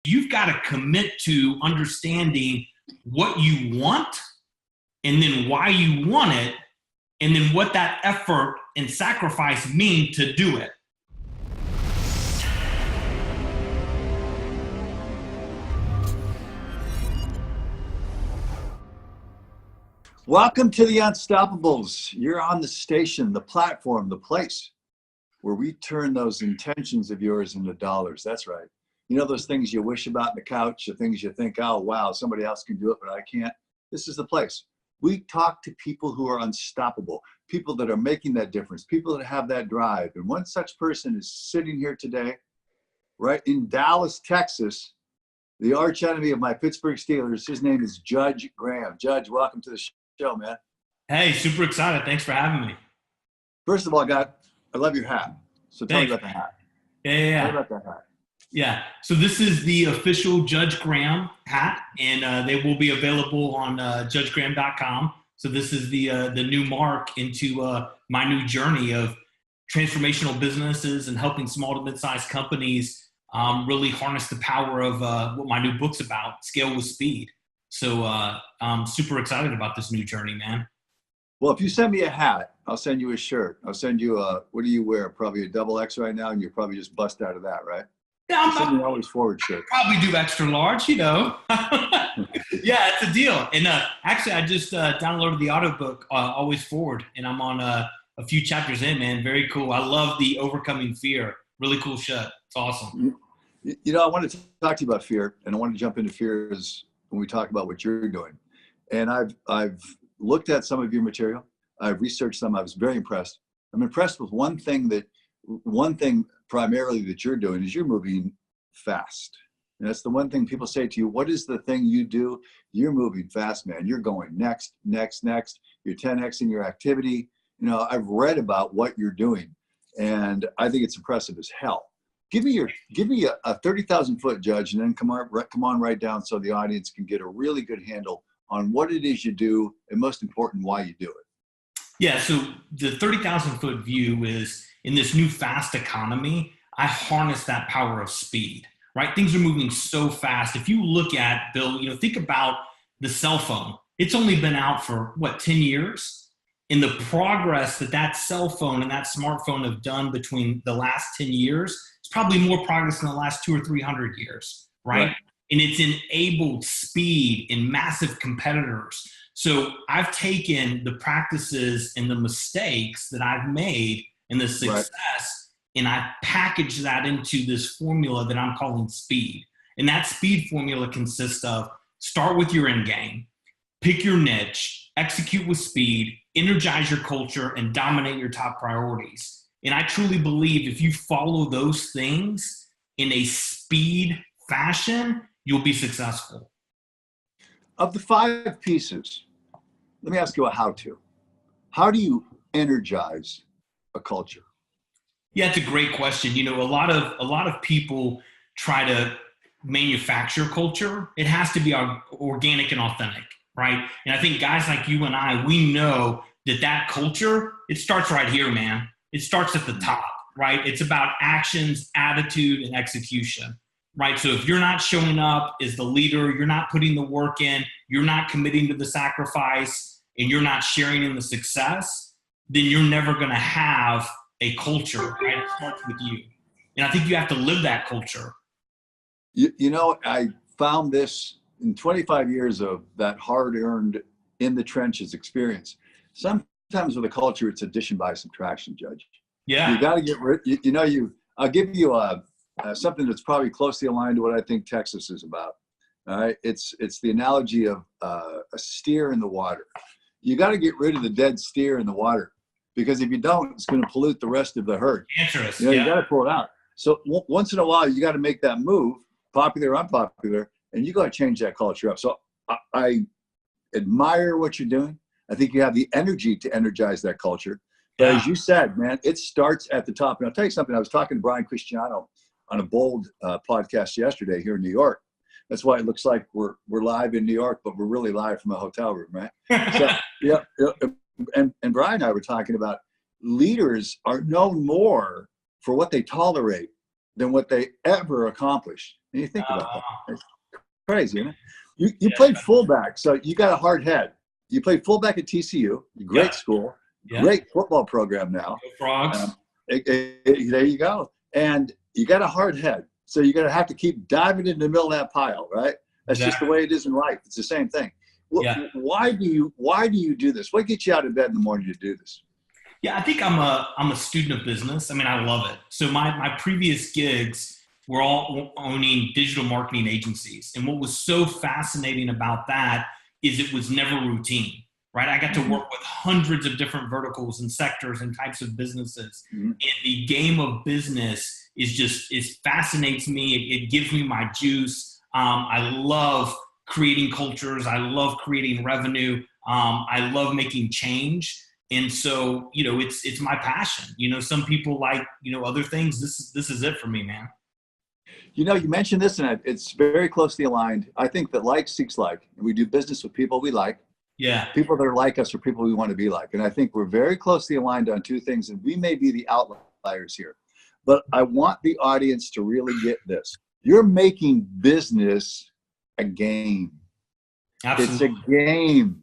You've got to commit to understanding what you want and then why you want it, and then what that effort and sacrifice mean to do it. Welcome to the Unstoppables. You're on the station, the platform, the place where we turn those intentions of yours into dollars. That's right. You know those things you wish about on the couch, the things you think, oh, wow, somebody else can do it, but I can't. This is the place. We talk to people who are unstoppable, people that are making that difference, people that have that drive. And one such person is sitting here today, right in Dallas, Texas, the arch enemy of my Pittsburgh Steelers. His name is Judge Graham. Judge, welcome to the show, man. Hey, super excited. Thanks for having me. First of all, I love your hat. So tell me about the hat. Yeah. Tell me about that hat. Yeah. So this is the official Judge Graham hat, and they will be available on judgegraham.com. So this is the new mark into my new journey of transformational businesses and helping small to mid-sized companies really harness the power of what my new book's about, Scale with Speed. So I'm super excited about this new journey, man. Well, if you send me a hat, I'll send you a shirt. I'll send you what do you wear? Probably a XX right now, and you're probably just bust out of that, right? Yeah, I'm an always forward shirt. Probably do extra large, you know. Yeah, it's a deal. And actually, I just downloaded the audiobook, Always Forward, and I'm on a few chapters in, man. Very cool. I love the Overcoming Fear. Really cool shit. It's awesome. You know, I wanted to talk to you about fear, and I want to jump into fear when we talk about what you're doing. And I've looked at some of your material. I've researched some. I was very impressed. I'm impressed with one thing primarily that you're doing is you're moving fast. And that's the one thing people say to you, what is the thing you do? You're moving fast, man. You're going next. You're 10Xing your activity. You know, I've read about what you're doing, and I think it's impressive as hell. Give me a 30,000 foot, Judge, and then come on right down so the audience can get a really good handle on what it is you do, and most important, why you do it. Yeah, so the 30,000 foot view is, in this new fast economy, I harness that power of speed, right? Things are moving so fast. If you look at, Bill, you know, think about the cell phone. It's only been out for, 10 years? And the progress that cell phone and that smartphone have done between the last 10 years, it's probably more progress in the last 200 or 300 years, right? And it's enabled speed in massive competitors. So I've taken the practices and the mistakes that I've made and the success, and I packaged that into this formula that I'm calling speed. And that speed formula consists of start with your end game, pick your niche, execute with speed, energize your culture, and dominate your top priorities. And I truly believe if you follow those things in a speed fashion, you'll be successful. Of the 5 pieces, let me ask you a how-to. How do you energize a culture? Yeah, it's a great question. You know, a lot of people try to manufacture culture. It has to be organic and authentic, right? And I think guys like you and I, we know that culture, it starts right here, man. It starts at the top, right? It's about actions, attitude, and execution, right? So if you're not showing up as the leader, you're not putting the work in, you're not committing to the sacrifice, and you're not sharing in the success, then you're never going to have a culture, right? It starts with you. And I think you have to live that culture. You know, I found this in 25 years of that hard-earned in the trenches experience. Sometimes with a culture, it's addition by subtraction, Judge. Yeah. You got to get rid, I'll give you something that's probably closely aligned to what I think Texas is about. All right. It's the analogy of a steer in the water. You got to get rid of the dead steer in the water, because if you don't, it's going to pollute the rest of the herd. Dangerous. You got to pull it out. So once in a while, you got to make that move, popular or unpopular, and you got to change that culture up. So I admire what you're doing. I think you have the energy to energize that culture. But as you said, man, it starts at the top. And I'll tell you something. I was talking to Brian Cristiano on a Bold podcast yesterday here in New York. That's why it looks like we're live in New York, but we're really live from a hotel room, right? So, yeah. And Brian and I were talking about leaders are known more for what they tolerate than what they ever accomplish. And you think about that. Uh, It's crazy, isn't it? You yeah. played fullback, so you got a hard head. You played fullback at TCU, Yep. great school, Yep. great football program now. Go Frogs. Um, there you go. And you got a hard head. So you're going to have to keep diving into the middle of that pile, right? That's just the Exactly. way it is in life. It's the same thing. Yeah. Why do you do this? What gets you out of bed in the morning to do this? Yeah, I think I'm a student of business. I mean, I love it. So my previous gigs were all owning digital marketing agencies. And what was so fascinating about that is it was never routine, right? I got to Mm-hmm. work with hundreds of different verticals and sectors and types of businesses. Mm-hmm. And the game of business it fascinates me. It gives me my juice. I love creating cultures. I love creating revenue. I love making change. And so, it's my passion. Some people like, other things. This is it for me, man. You mentioned this, and it's very closely aligned. I think that like seeks like. We do business with people we like. Yeah. People that are like us are people we want to be like. And I think we're very closely aligned on two things, and we may be the outliers here. But I want the audience to really get this. You're making business a game. Absolutely. It's a game.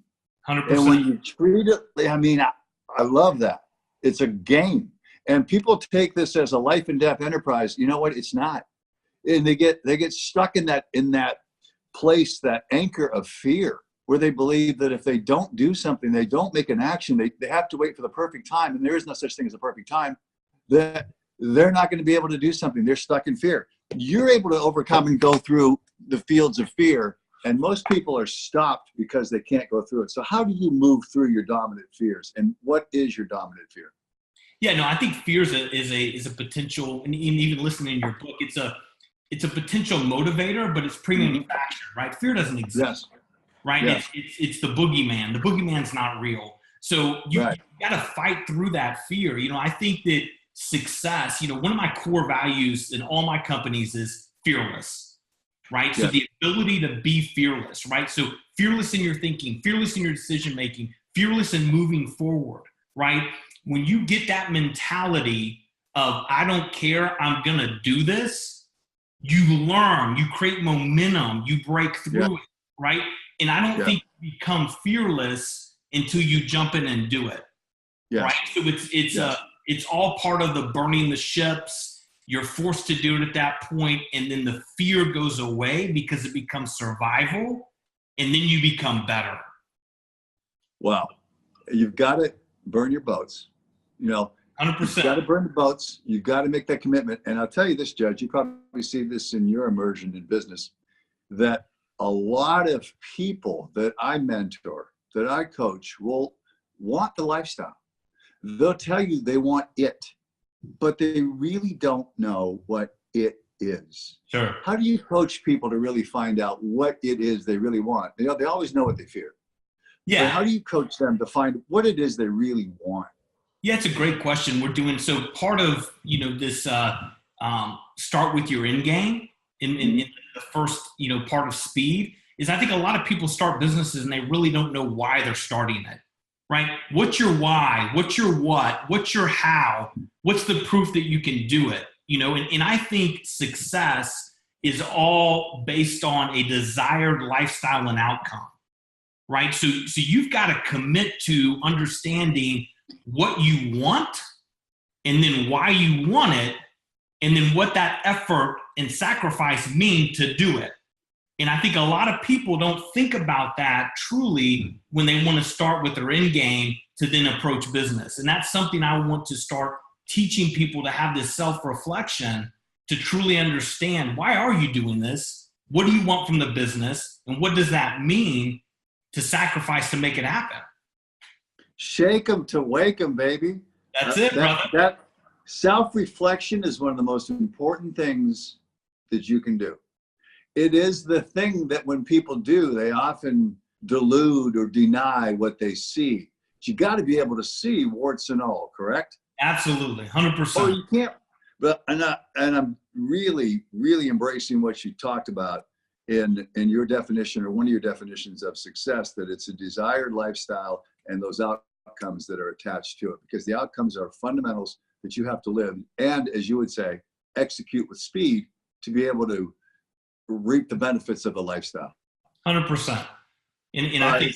100%. And when you treat it, I mean, I love that. It's a game. And people take this as a life and death enterprise. You know what? It's not. And they get stuck in that place, that anchor of fear, where they believe that if they don't do something, they don't make an action, they have to wait for the perfect time. And there is no such thing as a perfect time, that they're not going to be able to do something. They're stuck in fear. You're able to overcome and go through the fields of fear. And most people are stopped because they can't go through it. So how do you move through your dominant fears? And what is your dominant fear? Yeah, no, I think fear is a potential, and even listening in your book, it's a potential motivator, but it's pre-manufactured, right? Fear doesn't exist, Yes. right? Yes. It's the boogeyman. The boogeyman's not real. So you Right. got to fight through that fear. I think that success, one of my core values in all my companies is fearless, right? So Yes. the ability to be fearless, right? So fearless in your thinking, fearless in your decision-making, fearless in moving forward, right? When you get that mentality of, I don't care, I'm going to do this, you learn, you create momentum, you break through it, right? And I don't think you become fearless until you jump in and do it, right? So it's all part of the burning the ships. You're forced to do it at that point, and then the fear goes away because it becomes survival, and then you become better. Wow. You've got to burn your boats. 100%. You've got to burn the boats. You've got to make that commitment. And I'll tell you this, Judge, you probably see this in your immersion in business, that a lot of people that I mentor, that I coach, will want the lifestyle. They'll tell you they want it, but they really don't know what it is. Sure. How do you coach people to really find out what it is they really want? They always know what they fear. Yeah. But how do you coach them to find what it is they really want? Yeah, it's a great question. We're doing so part of this start with your end game in the first part of speed is, I think a lot of people start businesses and they really don't know why they're starting it, right? What's your why? What's your what? What's your how? What's the proof that you can do it? And I think success is all based on a desired lifestyle and outcome, right? So you've got to commit to understanding what you want, and then why you want it, and then what that effort and sacrifice mean to do it. And I think a lot of people don't think about that truly when they want to start with their end game to then approach business. And that's something I want to start teaching people, to have this self-reflection, to truly understand, why are you doing this? What do you want from the business? And what does that mean to sacrifice to make it happen? Shake them to wake them, baby. That's it, brother. That self-reflection is one of the most important things that you can do. It is the thing that when people do, they often delude or deny what they see. But you got to be able to see warts and all, correct? Absolutely, 100%. Or you can't. But and I'm really, really embracing what you talked about in your definition, or one of your definitions of success, that it's a desired lifestyle and those outcomes that are attached to it, because the outcomes are fundamentals that you have to live and, as you would say, execute with speed to be able to reap the benefits of the lifestyle. 100%. And All I right,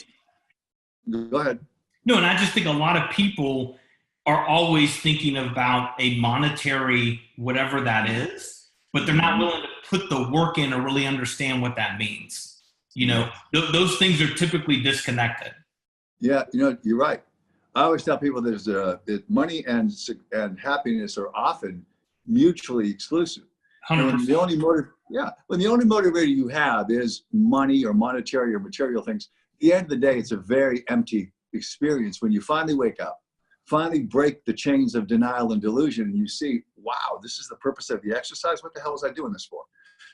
think, go ahead. no, and I just think a lot of people are always thinking about a monetary, whatever that is, but they're not Mhm. willing to put the work in or really understand what that means. Yeah. Those things are typically disconnected. Yeah, you're right. I always tell people that money and happiness are often mutually exclusive. And when 100%. when the only motivator you have is money or monetary or material things, at the end of the day, it's a very empty experience when you finally wake up, finally break the chains of denial and delusion, and you see, wow, this is the purpose of the exercise. What the hell was I doing this for?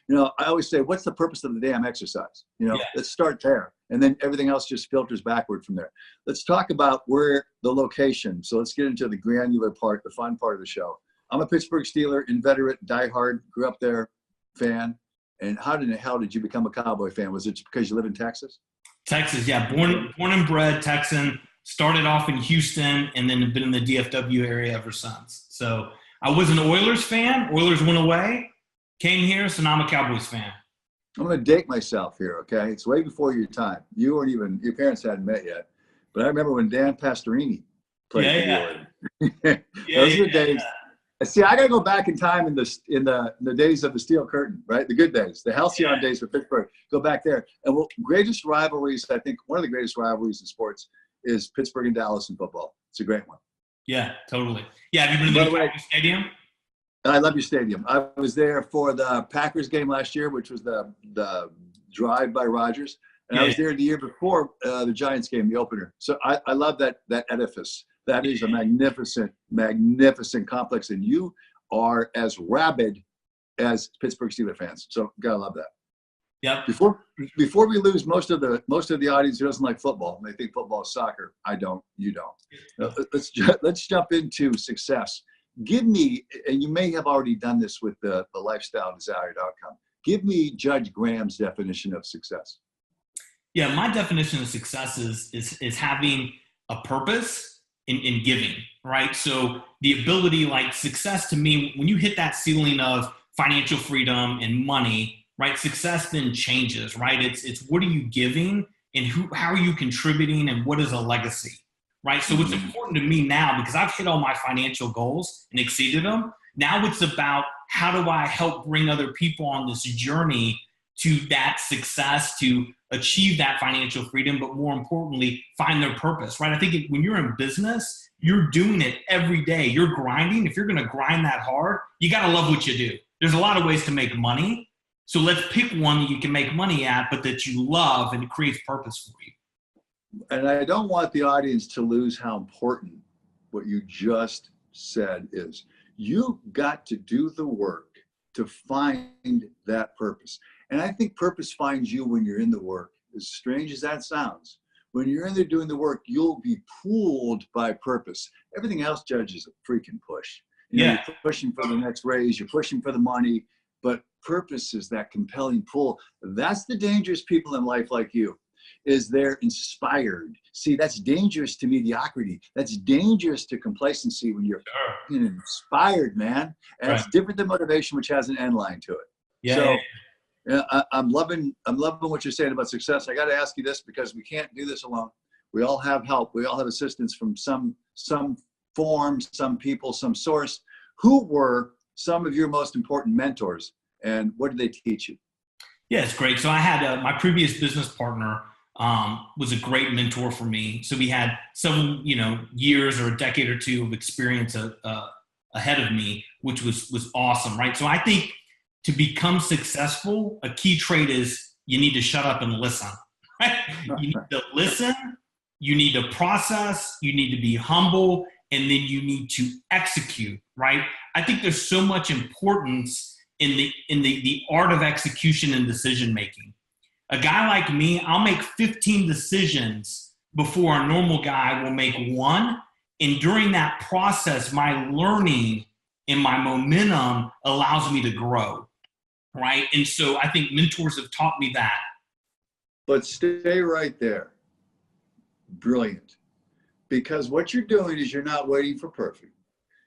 I always say, what's the purpose of the damn exercise? Yeah. Let's start there. And then everything else just filters backward from there. Let's talk about where the location. So let's get into the granular part, the fun part of the show. I'm a Pittsburgh Steeler, inveterate, diehard, grew up there, fan. And how in the hell did you become a Cowboy fan? Was it because you live in Texas? Texas, yeah. Born and bred Texan. Started off in Houston and then have been in the DFW area ever since. So I was an Oilers fan. Oilers went away, came here, so now I'm a Cowboys fan. I'm going to date myself here, okay? It's way before your time. Your parents hadn't met yet. But I remember when Dan Pastorini played for the Oilers. Those are the days. See, I got to go back in time in the days of the Steel Curtain, right? The good days, the halcyon days for Pittsburgh. Go back there. And greatest rivalries, I think one of the greatest rivalries in sports is Pittsburgh and Dallas in football. It's a great one. Yeah, totally. Yeah, have you been to the Cowboys Stadium? I love your stadium. I was there for the Packers game last year, which was the drive by Rodgers. And I was there the year before the Giants game, the opener. So I love that edifice. That is a magnificent, magnificent complex. And you are as rabid as Pittsburgh Steelers fans. So gotta love that. Yep. Before we lose most of the audience who doesn't like football, and they think football is soccer. I don't. You don't. Let's jump into success. Give me, and you may have already done this with the lifestyle desired outcome. Give me Judge Graham's definition of success. Yeah, my definition of success is having a purpose in giving, right? So the ability, like success to me, when you hit that ceiling of financial freedom and money, right? Success then changes, right? It's what are you giving and how are you contributing and what is a legacy, right? So what's important to me now, because I've hit all my financial goals and exceeded them, now it's about how do I help bring other people on this journey to that success, to achieve that financial freedom, but more importantly, find their purpose, right? I think when you're in business, you're doing it every day. You're grinding. If you're going to grind that hard, you got to love what you do. There's a lot of ways to make money. So let's pick one that you can make money at, but that you love and it creates purpose for you. And I don't want the audience to lose how important what you just said is. You got to do the work to find that purpose. And I think purpose finds you when you're in the work. As strange as that sounds, when you're in there doing the work, you'll be pulled by purpose. Everything else, Judge, is a freaking push. You're pushing for the next raise, you're pushing for the money, but purpose is that compelling pull. That's the dangerous people in life like you, is they're inspired. See, that's dangerous to mediocrity. That's dangerous to complacency when you're inspired, man. And it's different than motivation, which has an end line to it. I'm loving what you're saying about success. I got to ask you this because we can't do this alone. We all have help. We all have assistance from some form, some people, some source. Who were some of your most important mentors, and what did they teach you? Yeah, it's great. So I had my previous business partner was a great mentor for me. So we had some, years or a decade or two of experience ahead of me, which was awesome, right? So I think to become successful, a key trait is you need to shut up and listen. Right? You need to listen, you need to process, you need to be humble, and then you need to execute, right? I think there's so much importance in the art of execution and decision making. A guy like me, I'll make 15 decisions before a normal guy will make one. And during that process, my learning and my momentum allows me to grow, right? And so I think mentors have taught me that. But stay right there. Brilliant. Because what you're doing is you're not waiting for perfect.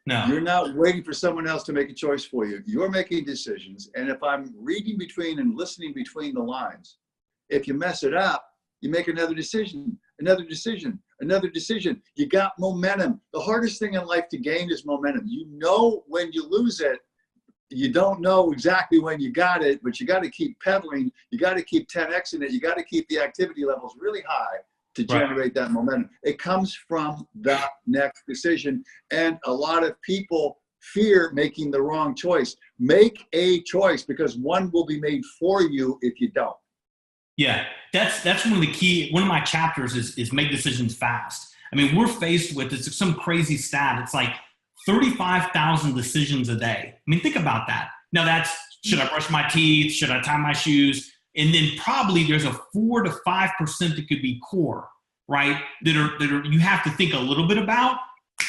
No. You're not waiting for someone else to make a choice for you. You're making decisions. And if I'm reading between and listening between the lines, if you mess it up, you make another decision, another decision, another decision. You got momentum. The hardest thing in life to gain is momentum. You know when you lose it. You don't know exactly when you got it, but you got to keep pedaling. You got to keep 10xing it. You got to keep the activity levels really high to generate that momentum. It comes from the next decision. And a lot of people fear making the wrong choice. Make a choice, because one will be made for you if you don't. Yeah, that's one of my chapters is make decisions fast. I mean, we're faced with, it's some crazy stat. It's like 35,000 decisions a day. I mean, think about that. Now that's, should I brush my teeth? Should I tie my shoes? And then probably there's a 4 to 5% that could be core, right? That are you have to think a little bit about.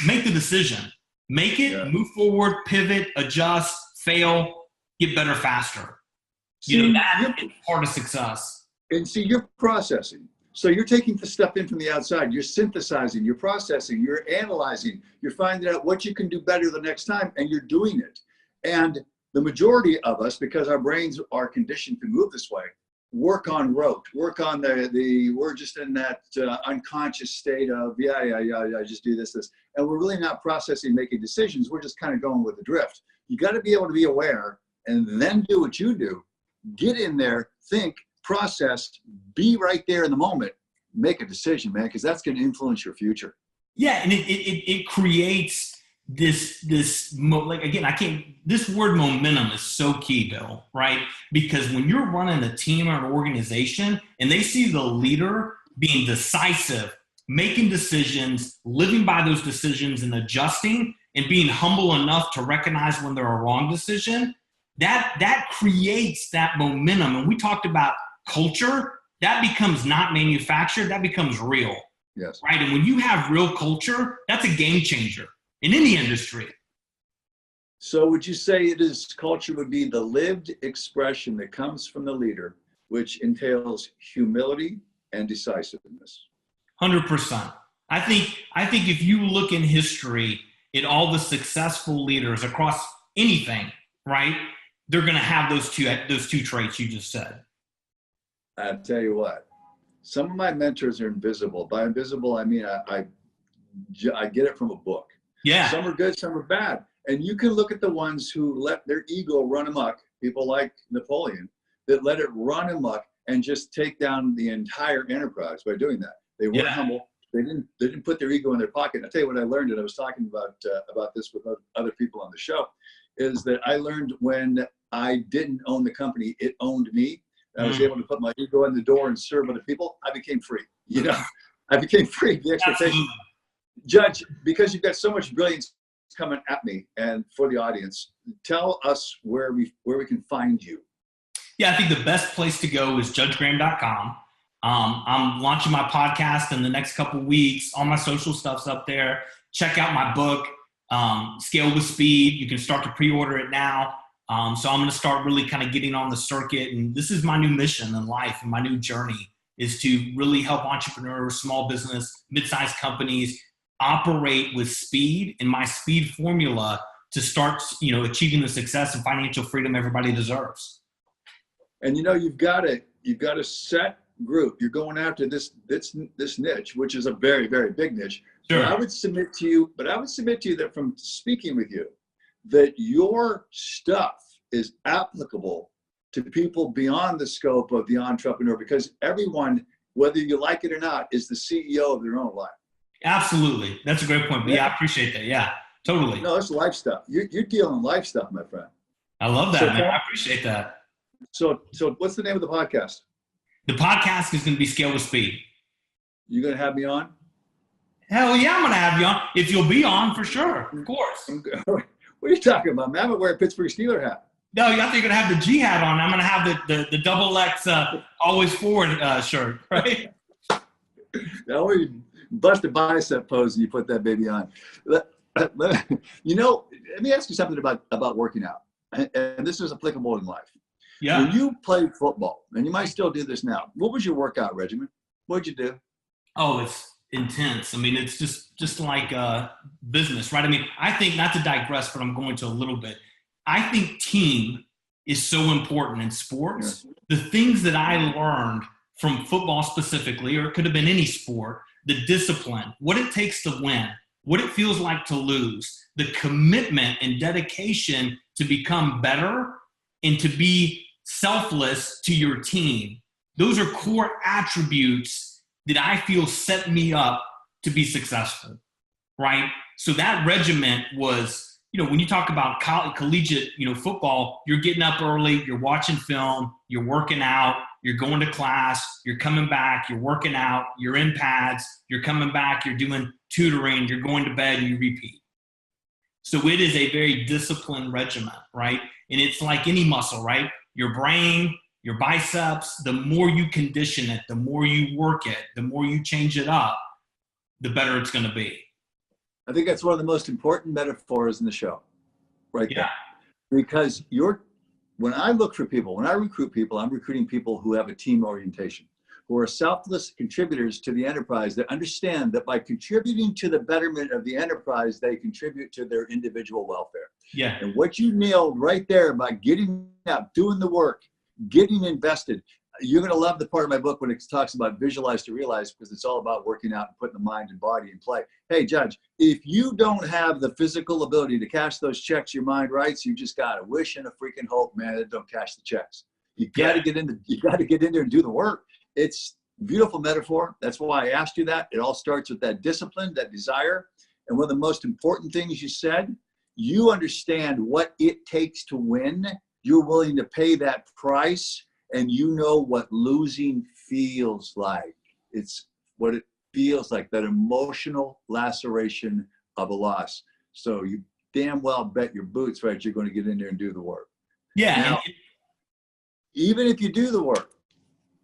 Make the decision. Make it, move forward, pivot, adjust, fail, get better faster. That is part of success. And see, you're processing. So you're taking the stuff in from the outside. You're synthesizing, you're processing, you're analyzing, you're finding out what you can do better the next time, and you're doing it. And the majority of us, because our brains are conditioned to move this way, work on rote, work on we're just in that unconscious state of, I just do this. And we're really not processing, making decisions. We're just kind of going with the drift. You got to be able to be aware and then do what you do. Get in there, think, process, be right there in the moment, make a decision, man, because that's going to influence your future. Yeah, and it creates this like, again, this word momentum is so key, Bill, right? Because when you're running a team or an organization and they see the leader being decisive, making decisions, living by those decisions and adjusting and being humble enough to recognize when they're a wrong decision, that creates that momentum. And we talked about culture, that becomes not manufactured, that becomes real. Yes. Right. And when you have real culture, that's a game changer in any industry. So would you say culture would be the lived expression that comes from the leader, which entails humility and decisiveness? 100%. I think if you look in history at all the successful leaders across anything, right, they're going to have those two traits you just said. I'll tell you what, some of my mentors are invisible. By invisible, I mean, I get it from a book. Yeah. Some are good, some are bad. And you can look at the ones who let their ego run amok, people like Napoleon, that let it run amok and just take down the entire enterprise by doing that. They weren't humble. They didn't put their ego in their pocket. I'll tell you what I learned, and I was talking about this with other people on the show, is that I learned when I didn't own the company, it owned me. I was able to put my ego in the door and serve other people. I became free. I became free. The expectation. Judge, because you've got so much brilliance coming at me and for the audience, tell us where we can find you. Yeah, I think the best place to go is judgegraham.com. I'm launching my podcast in the next couple of weeks. All my social stuff's up there. Check out my book, Scale with Speed. You can start to pre-order it now. So I'm going to start really kind of getting on the circuit. And this is my new mission in life, and my new journey is to really help entrepreneurs, small business, mid-sized companies operate with speed, and my speed formula to start, achieving the success and financial freedom everybody deserves. And you've got a set group. You're going after this niche, which is a very, very big niche. Sure. But I would submit to you that from speaking with you, that your stuff is applicable to people beyond the scope of the entrepreneur, because everyone, whether you like it or not, is the CEO of their own life. Absolutely. That's a great point. But I appreciate that. Yeah, totally. No, it's life stuff. You're dealing life stuff, my friend. I love that, man. I appreciate that. So what's the name of the podcast? The podcast is going to be Scale with Speed. You going to have me on? Hell yeah, I'm going to have you on. If you'll be on, for sure. Of course. What are you talking about, man? I'm going to wear a Pittsburgh Steeler hat. No, I think you're going to have the G hat on. I'm going to have the double X always forward shirt, right? Now you bust a bicep pose and you put that baby on. Let me ask you something about working out. And this is applicable in life. Yeah. When you played football, and you might still do this now, what was your workout regimen? What'd you do? Oh, intense. I mean, it's just like business, right? I mean, I think, not to digress, but I'm going to a little bit. I think team is so important in sports. The things that I learned from football specifically, or it could have been any sport, the discipline, what it takes to win, what it feels like to lose, the commitment and dedication to become better and to be selfless to your team. Those are core attributes that I feel set me up to be successful, right? So that regiment was, when you talk about collegiate, football, you're getting up early, you're watching film, you're working out, you're going to class, you're coming back, you're working out, you're in pads, you're coming back, you're doing tutoring, you're going to bed, and you repeat. So it is a very disciplined regiment, right? And it's like any muscle, right? Your brain, your biceps, the more you condition it, the more you work it, the more you change it up, the better it's going to be. I think that's one of the most important metaphors in the show, right there. Because when I look for people, when I recruit people, I'm recruiting people who have a team orientation, who are selfless contributors to the enterprise that understand that by contributing to the betterment of the enterprise, they contribute to their individual welfare. Yeah. And what you nailed right there by getting up, doing the work, getting invested. You're going to love the part of my book when it talks about visualize to realize, because it's all about working out and putting the mind and body in play. Hey, Judge, if you don't have the physical ability to cash those checks your mind writes, you just got to wish and a freaking hope, man, that don't cash the checks. You got to get in there and do the work. It's a beautiful metaphor. That's why I asked you that. It all starts with that discipline, that desire. And one of the most important things you said, you understand what it takes to win. You're willing to pay that price. And you know what losing feels like. It's what it feels like, that emotional laceration of a loss. So you damn well bet your boots, right, you're going to get in there and do the work. Yeah. Now, even if you do the work,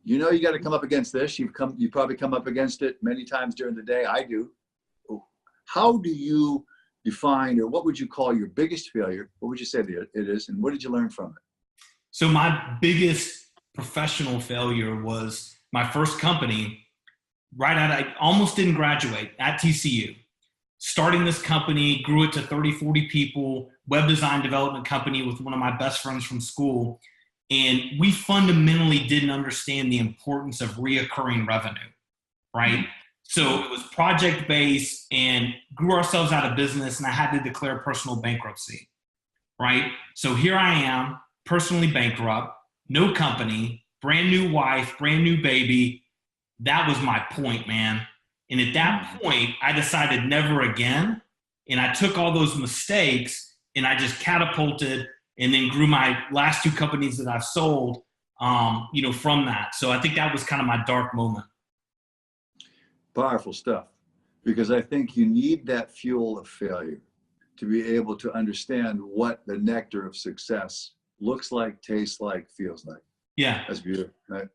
you got to come up against this. You probably come up against it many times during the day. I do. How do you define, or what would you call your biggest failure? What would you say it is? And what did you learn from it? So my biggest professional failure was my first company. I almost didn't graduate at TCU. Starting this company, grew it to 30, 40 people, web design development company with one of my best friends from school. And we fundamentally didn't understand the importance of reoccurring revenue, right? So it was project-based and grew ourselves out of business, and I had to declare personal bankruptcy, right? So here I am, personally bankrupt, no company, brand new wife, brand new baby. That was my point, man. And at that point, I decided never again. And I took all those mistakes and I just catapulted and then grew my last two companies that I've sold, from that. So I think that was kind of my dark moment. Powerful stuff. Because I think you need that fuel of failure to be able to understand what the nectar of success looks like, tastes like, feels like. Yeah. That's beautiful. Right?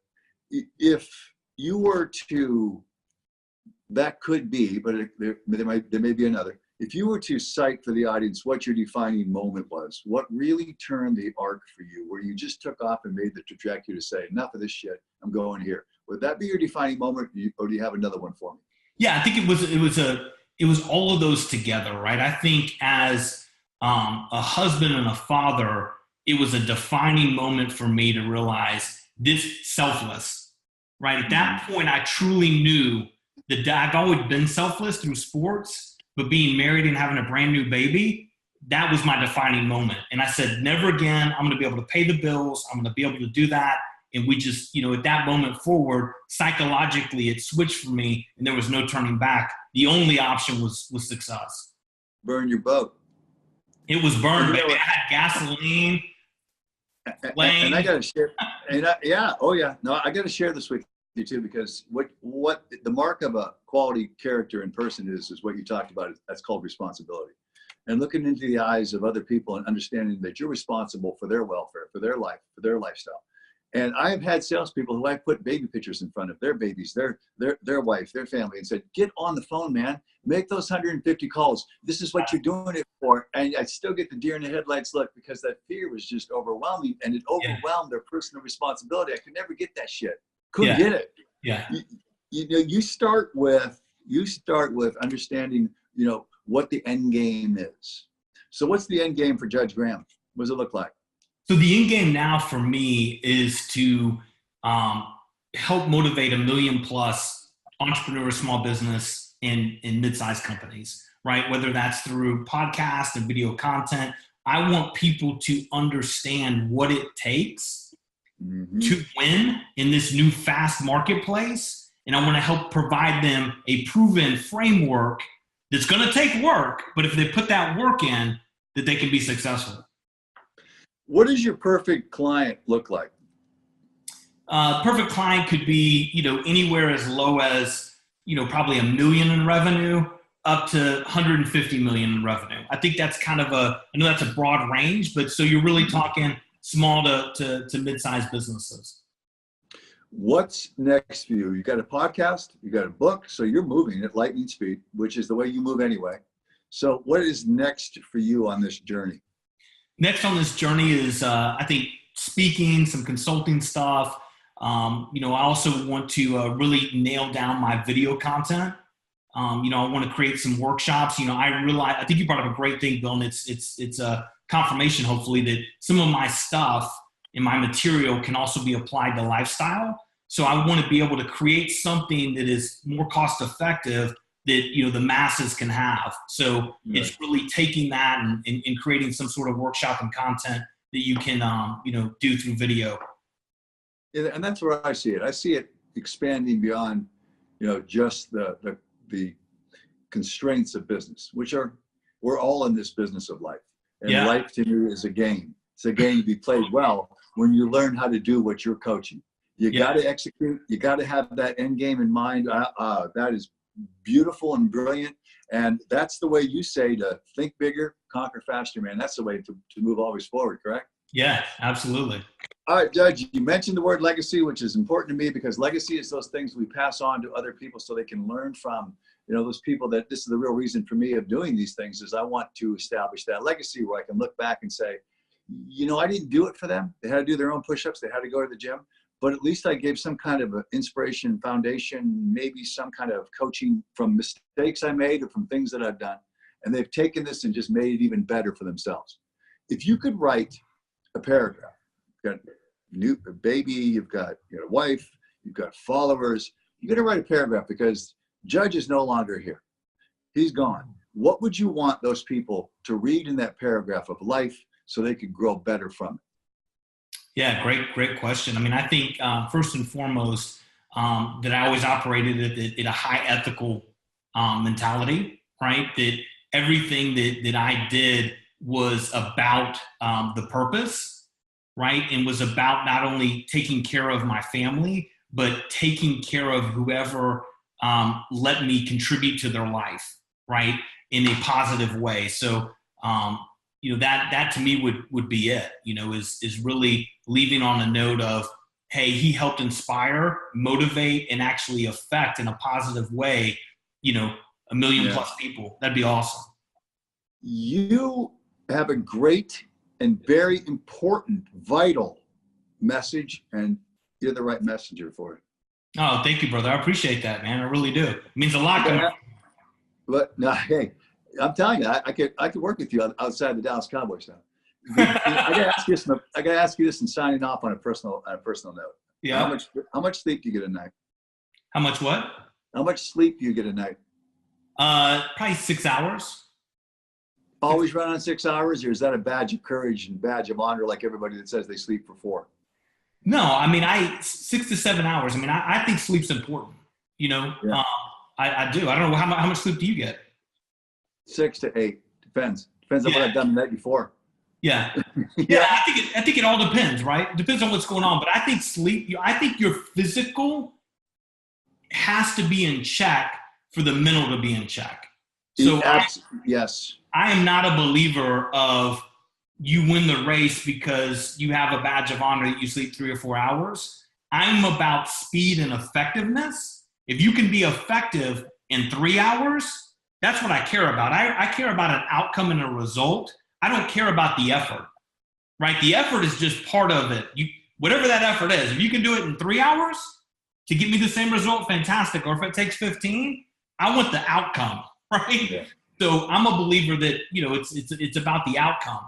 If you were to, that could be, but there may be another. If you were to cite for the audience what your defining moment was, what really turned the arc for you, where you just took off and made the trajectory to say, enough of this shit, I'm going here. Would that be your defining moment, or do you have another one for me? Yeah, I think it was all of those together, right? I think as a husband and a father, it was a defining moment for me to realize this selfless, right? At that point, I truly knew that I've always been selfless through sports, but being married and having a brand new baby, that was my defining moment. And I said, never again, I'm going to be able to pay the bills. I'm going to be able to do that. And we just, at that moment forward, psychologically, it switched for me and there was no turning back. The only option was success. Burn your boat. It was burned, baby. I had gasoline. And I got to share. No, I got to share this with you too, because what the mark of a quality character in person is what you talked about. That's called responsibility. And looking into the eyes of other people and understanding that you're responsible for their welfare, for their life, for their lifestyle. And I've had salespeople who I put baby pictures in front of their babies, their wife, their family, and said, get on the phone, man. Make those 150 calls. This is what you're doing it for. And I still get the deer in the headlights look, because that fear was just overwhelming, and it overwhelmed their personal responsibility. I could never get that shit. Couldn't get it. Yeah. You start with you start with understanding, what the end game is. So what's the end game for Judge Graham? What does it look like? So the end game now for me is to help motivate 1 million plus entrepreneurs, small business, and mid-sized companies, right? Whether that's through podcast and video content. I want people to understand what it takes to win in this new fast marketplace. And I want to help provide them a proven framework that's going to take work, but if they put that work in, that they can be successful. What does your perfect client look like? Perfect client could be, anywhere as low as, probably $1 million in revenue up to 150 million in revenue. I think that's kind of I know that's a broad range, but so you're really talking small to mid-sized businesses. What's next for you? You got a podcast, you got a book, so you're moving at lightning speed, which is the way you move anyway. So what is next for you on this journey? Next on this journey is, I think, speaking, some consulting stuff. I also want to really nail down my video content. I want to create some workshops. I think you brought up a great thing, Bill, and it's a confirmation, hopefully, that some of my stuff and my material can also be applied to lifestyle. So I want to be able to create something that is more cost effective that, the masses can have. So It's really taking that and creating some sort of workshop and content that you can, do through video. Yeah, and that's where I see it. I see it expanding beyond, just the constraints of business, we're all in this business of life. And life to me is a game. It's a game to be played well when you learn how to do what you're coaching. You got to execute. You got to have that end game in mind. That is beautiful and brilliant. And that's the way you say to think bigger, conquer faster, man. That's the way to move always forward, correct? Yeah, absolutely. All right, Judge, you mentioned the word legacy, which is important to me because legacy is those things we pass on to other people so they can learn from, those people. That this is the real reason for me of doing these things is I want to establish that legacy where I can look back and say, I didn't do it for them. They had to do their own push-ups. They had to go to the gym. But at least I gave some kind of inspiration, foundation, maybe some kind of coaching from mistakes I made or from things that I've done. And they've taken this and just made it even better for themselves. If you could write a paragraph, you've got a baby, you've got a wife, you've got followers, you got to write a paragraph because Judge is no longer here. He's gone. What would you want those people to read in that paragraph of life so they could grow better from it? Yeah, great question. I mean, I think first and foremost that I always operated at a high ethical mentality, right? That everything that I did was about the purpose, right? And was about not only taking care of my family, but taking care of whoever let me contribute to their life, right? In a positive way. So, that to me would be it, is really leaving on a note of, hey, he helped inspire, motivate, and actually affect in a positive way, 1 million plus people. That'd be awesome. You have a great and very important, vital message, and you're the right messenger for it. Oh, thank you, brother. I appreciate that, man. I really do. It means a lot. But no, hey, I'm telling you, I could work with you outside the Dallas Cowboys now. I gotta ask you this and signing off on a personal note. Yeah. How much sleep do you get a night? How much what? How much sleep do you get a night? Probably 6 hours. Always run on 6 hours, or is that a badge of courage and badge of honor like everybody that says they sleep for 4? No, I mean 6 to 7 hours. I mean, I think sleep's important. Yeah. I do. I don't know how much sleep do you get? 6 to 8 depends on what I've done the night before. Yeah. Yeah. I think it all depends, right? It depends on what's going on. But I think I think your physical has to be in check for the mental to be in check. So yes, I am not a believer of you win the race because you have a badge of honor that you sleep 3 or 4 hours. I'm about speed and effectiveness. If you can be effective in 3 hours, that's what I care about. I care about an outcome and a result. I don't care about the effort, right? The effort is just part of it. Whatever that effort is, if you can do it in 3 hours to get me the same result, fantastic. Or if it takes 15, I want the outcome, right? Yeah. So I'm a believer that, you know, it's about the outcome.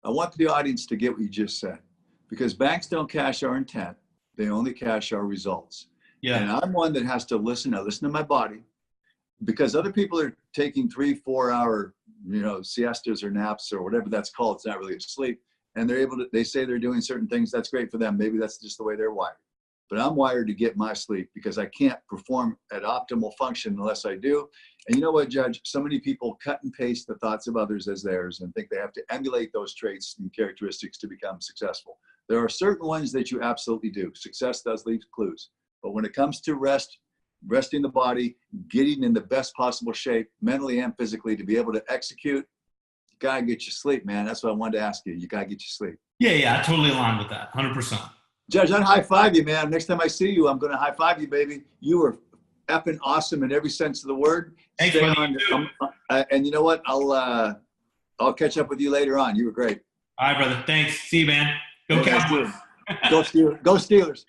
I want the audience to get what you just said, because banks don't cash our intent. They only cash our results. Yeah. And I'm one that has to listen. I listen to my body, because other people are taking 3-4 hour, you know, siestas or naps or whatever that's called. It's not really a sleep. And they're able to, they say they're doing certain things. That's great for them. Maybe that's just the way they're wired. But I'm wired to get my sleep, because I can't perform at optimal function unless I do. And you know what, Judge? So many people cut and paste the thoughts of others as theirs and think they have to emulate those traits and characteristics to become successful. There are certain ones that you absolutely do. Success does leave clues. But when it comes to resting the body, getting in the best possible shape, mentally and physically, to be able to execute, you gotta get your sleep, man. That's what I wanted to ask you. You gotta get your sleep. Yeah, I totally align with that, 100%. Judge, I'd high five you, man. Next time I see you, I'm gonna high five you, baby. You were effing awesome in every sense of the word. Thanks, Stay buddy. on. And you know what? I'll catch up with you later on. You were great. All right, brother. Thanks. See you, man. Go Cowboys. Go Steelers. Go Steelers.